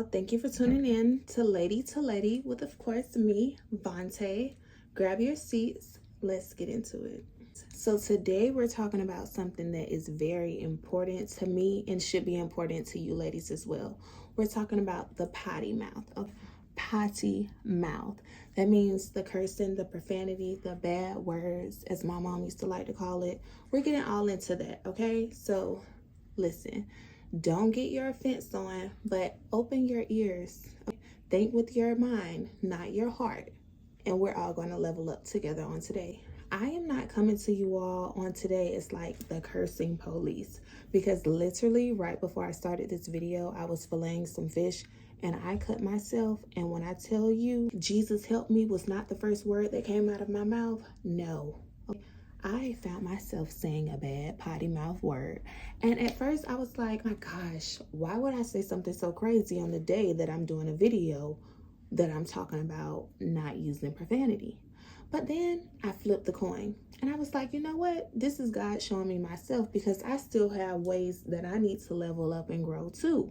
Thank you for tuning in to Lady with, of course, me, Vontae. Grab your seats. Let's get into it. So today we're talking about something that is very important to me and should be important to you ladies as well. We're talking about the potty mouth. Potty mouth. That means the cursing, the profanity, the bad words, as my mom used to like to call it. We're getting all into that, okay? So listen. Don't get your offense on, but open your ears. Think with your mind, not your heart. And we're all going to level up together on today. I am not coming to you all on today as like the cursing police, because literally right before I started this video, I was filleting some fish and I cut myself. And when I tell you Jesus help me was not the first word that came out of my mouth, no. I found myself saying a bad potty mouth word. And at first I was like, my gosh, why would I say something so crazy on the day that I'm doing a video that I'm talking about not using profanity? But then I flipped the coin and I was like, you know what? This is God showing me myself, because I still have ways that I need to level up and grow too.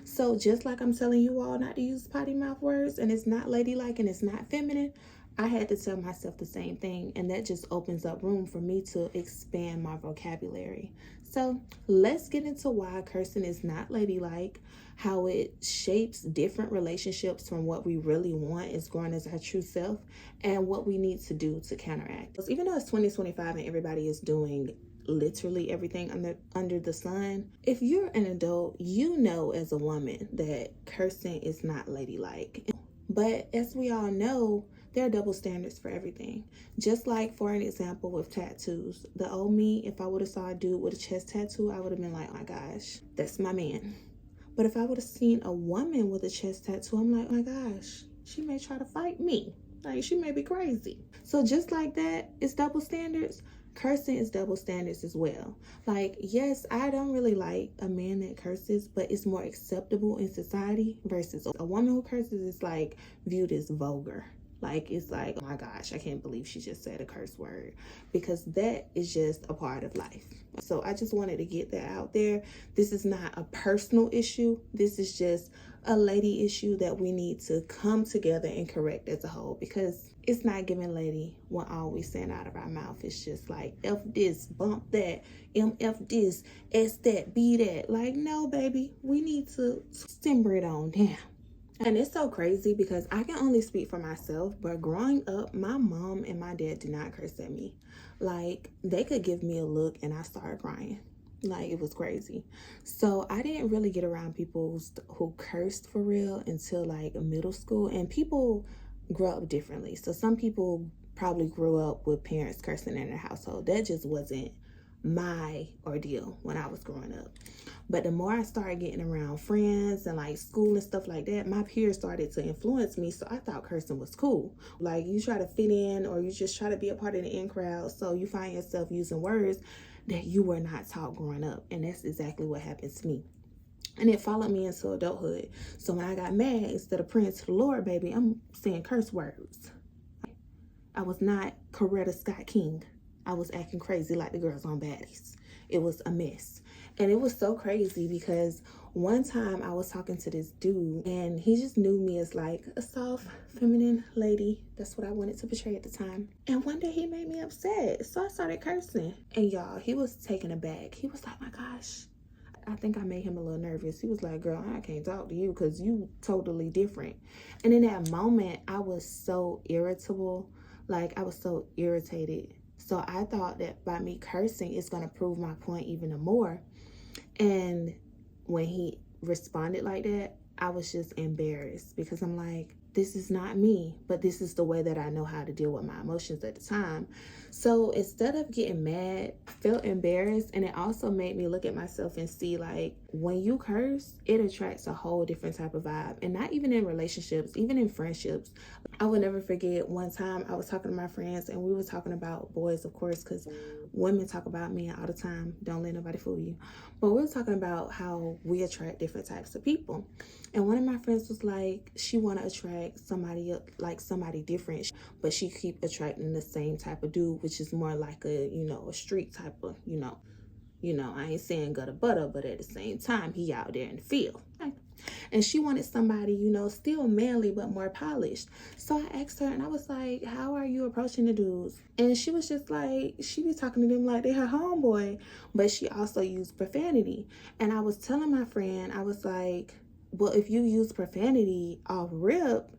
So just like I'm telling you all not to use potty mouth words, and it's not ladylike and it's not feminine, I had to tell myself the same thing, and that just opens up room for me to expand my vocabulary. So let's get into why cursing is not ladylike, how it shapes different relationships from what we really want is growing as our true self, and what we need to do to counteract. Because even though it's 2025 and everybody is doing literally everything under the sun, if you're an adult, you know as a woman that cursing is not ladylike. But as we all know, there are double standards for everything. Just like, for an example, with tattoos. The old me, if I would have saw a dude with a chest tattoo, I would have been like, oh my gosh, that's my man. But if I would have seen a woman with a chest tattoo, I'm like, oh my gosh, she may try to fight me. Like, she may be crazy. So just like that, it's double standards. Cursing is double standards as well. Like, yes, I don't really like a man that curses, but it's more acceptable in society versus a woman who curses is like viewed as vulgar. Like, it's like, oh my gosh, I can't believe she just said a curse word, because that is just a part of life. So I just wanted to get that out there. This is not a personal issue. This is just a lady issue that we need to come together and correct as a whole, because it's not giving lady when all we send out of our mouth is just like F this, bump that, MF this, S that, B that. Like, no, baby, we need to simmer it on down. And it's so crazy because I can only speak for myself, but growing up, my mom and my dad did not curse at me. Like, they could give me a look and I started crying. Like, it was crazy. So I didn't really get around people who cursed for real until like middle school. And people grow up differently. So some people probably grew up with parents cursing in their household. That just wasn't my ordeal when I was growing up. But the more I started getting around friends and like school and stuff like that, my peers started to influence me. So I thought cursing was cool. Like, you try to fit in, or you just try to be a part of the in crowd, so you find yourself using words that you were not taught growing up. And that's exactly what happened to me. And it followed me into adulthood. So when I got mad, instead of praying to the Lord, baby, I'm saying curse words. I was not Coretta Scott King. I was acting crazy like the girls on Baddies. It was a mess. And it was so crazy because one time I was talking to this dude and he just knew me as like a soft, feminine lady. That's what I wanted to portray at the time. And one day he made me upset. So I started cursing. And y'all, he was taken aback. He was like, my gosh. I think I made him a little nervous. He was like, girl, I can't talk to you because you totally different. And in that moment, I was so irritable. Like, I was so irritated. So I thought that by me cursing, it's going to prove my point even more. And when he responded like that, I was just embarrassed, because I'm like, this is not me, but this is the way that I know how to deal with my emotions at the time. So instead of getting mad, I felt embarrassed. And it also made me look at myself and see, like, when you curse, it attracts a whole different type of vibe. And not even in relationships, even in friendships. I will never forget one time I was talking to my friends and we were talking about boys, of course, because women talk about men all the time. Don't let nobody fool you. But we were talking about how we attract different types of people. And one of my friends was like, she want to attract somebody different, but she keep attracting the same type of dude, which is more like a, a street type of, I ain't saying gutter butter, but at the same time, he out there in the field. And she wanted somebody, you know, still manly but more polished. So I asked her and I was like, how are you approaching the dudes? And she was just like, she be talking to them like they her homeboy, but she also used profanity. And I was telling my friend, I was like, well, if you use profanity off rip,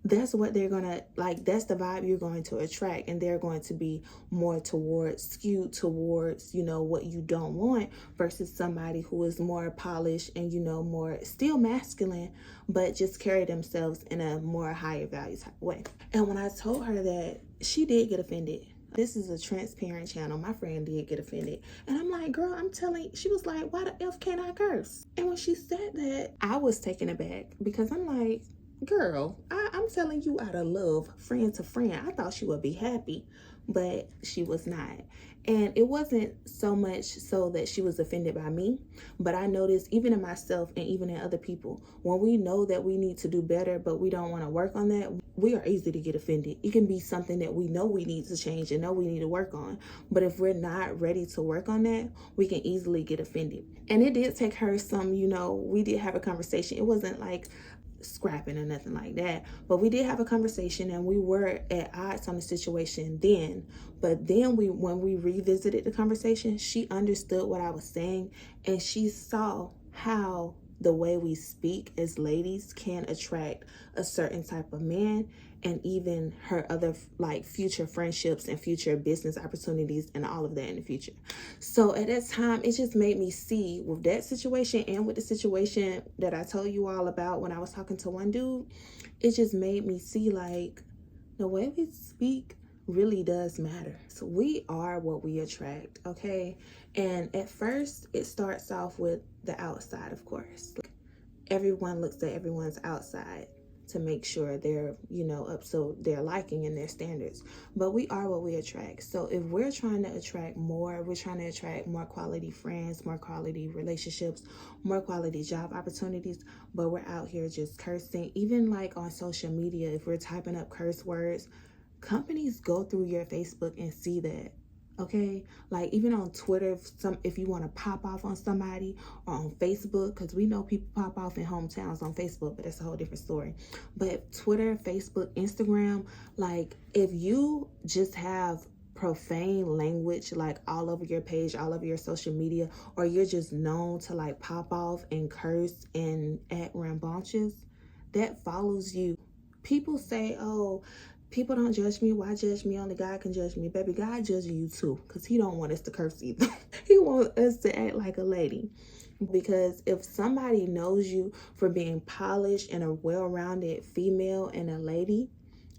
that's what they're gonna like, that's the vibe you're going to attract, and they're going to be more towards, skewed towards, you know, what you don't want, versus somebody who is more polished and, you know, more still masculine, but just carry themselves in a more higher value type way. And when I told her that, she did get offended. This is a transparent channel. My friend did get offended. And I'm like, girl, I'm telling, she was like, why the F can't I curse? And when she said that, I was taken aback, because I'm like, girl, I'm telling you out of love, friend to friend. I thought she would be happy, but she was not. And it wasn't so much so that she was offended by me, but I noticed even in myself and even in other people, when we know that we need to do better, but we don't want to work on that, we are easy to get offended. It can be something that we know we need to change and know we need to work on. But if we're not ready to work on that, we can easily get offended. And it did take her some, you know, we did have a conversation. It wasn't like scrapping or nothing like that, but we did have a conversation, and we were at odds on the situation then. But then when we revisited the conversation, she understood what I was saying, and she saw how the way we speak as ladies can attract a certain type of man, and even her other like future friendships and future business opportunities and all of that in the future. So at that time, it just made me see, with that situation and with the situation that I told you all about when I was talking to one dude, it just made me see like the way we speak really does matter. So we are what we attract, okay? And at first, it starts off with the outside, of course. Everyone looks at everyone's outside to make sure they're, you know, up so their liking and their standards. But we are what we attract. So if we're trying to attract more, we're trying to attract more quality friends, more quality relationships, more quality job opportunities, but we're out here just cursing. Even like on social media, if we're typing up curse words, companies go through your Facebook and see that. Okay, like even on Twitter, if you want to pop off on somebody, or on Facebook, because we know people pop off in hometowns on Facebook, but that's a whole different story. But Twitter, Facebook, Instagram, like if you just have profane language like all over your page, all over your social media, or you're just known to like pop off and curse and act rambunctious, that follows you. People say, oh, people don't judge me. Why judge me? Only God can judge me. Baby, God judges you too, because he don't want us to curse either. He wants us to act like a lady. Because if somebody knows you for being polished and a well-rounded female and a lady,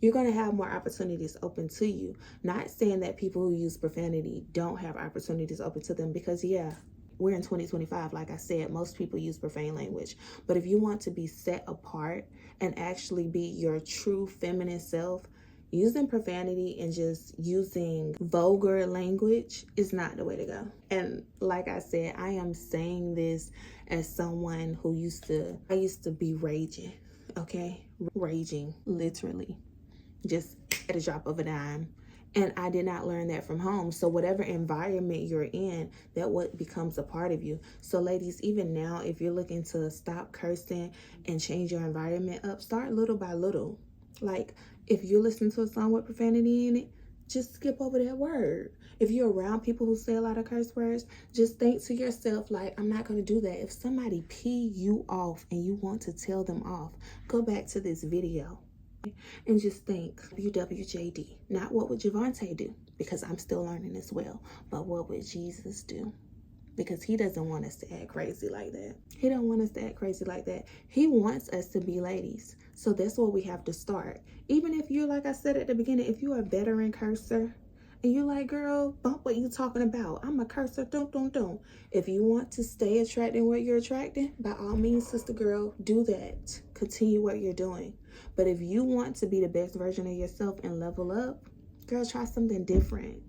you're going to have more opportunities open to you. Not saying that people who use profanity don't have opportunities open to them, because yeah, we're in 2025. Like I said, most people use profane language. But if you want to be set apart and actually be your true feminine self, using profanity and just using vulgar language is not the way to go. And like I said, I am saying this as someone who used to be raging, okay? Raging, literally, just at a drop of a dime. And I did not learn that from home. So whatever environment you're in, that what becomes a part of you. So ladies, even now, if you're looking to stop cursing and change your environment up, start little by little. Like, if you're listening to a song with profanity in it, just skip over that word. If you're around people who say a lot of curse words, just think to yourself, like, I'm not going to do that. If somebody pee you off and you want to tell them off, go back to this video and just think, WWJD. Not what would Javante do, because I'm still learning as well, but what would Jesus do? Because he doesn't want us to act crazy like that. He don't want us to act crazy like that. He wants us to be ladies. So that's where we have to start. Even if you're, like I said at the beginning, if you're a veteran cursor and you're like, girl, bump what you talking about. I'm a cursor, don't. If you want to stay attracting what you're attracting, by all means, sister girl, do that. Continue what you're doing. But if you want to be the best version of yourself and level up, girl, try something different.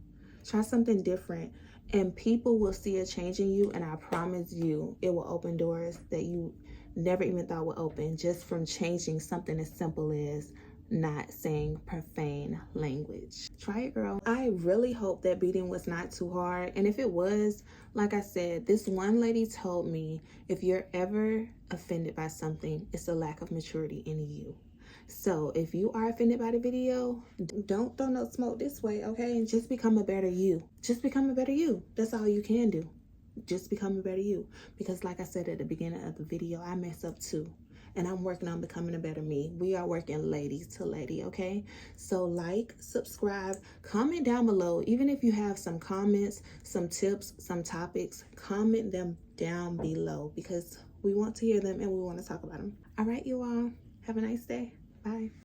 Try something different. And people will see a change in you, and I promise you, it will open doors that you never even thought would open, just from changing something as simple as not saying profane language. Try it, girl. I really hope that beating was not too hard. And if it was, like I said, this one lady told me, if you're ever offended by something, it's a lack of maturity in you. So if you are offended by the video, don't throw no smoke this way, okay? And just become a better you. Just become a better you. That's all you can do. Just become a better you. Because like I said at the beginning of the video, I mess up too. And I'm working on becoming a better me. We are working lady to lady, okay? So like, subscribe, comment down below. Even if you have some comments, some tips, some topics, comment them down below because we want to hear them and we want to talk about them. All right, you all. Have a nice day. Bye.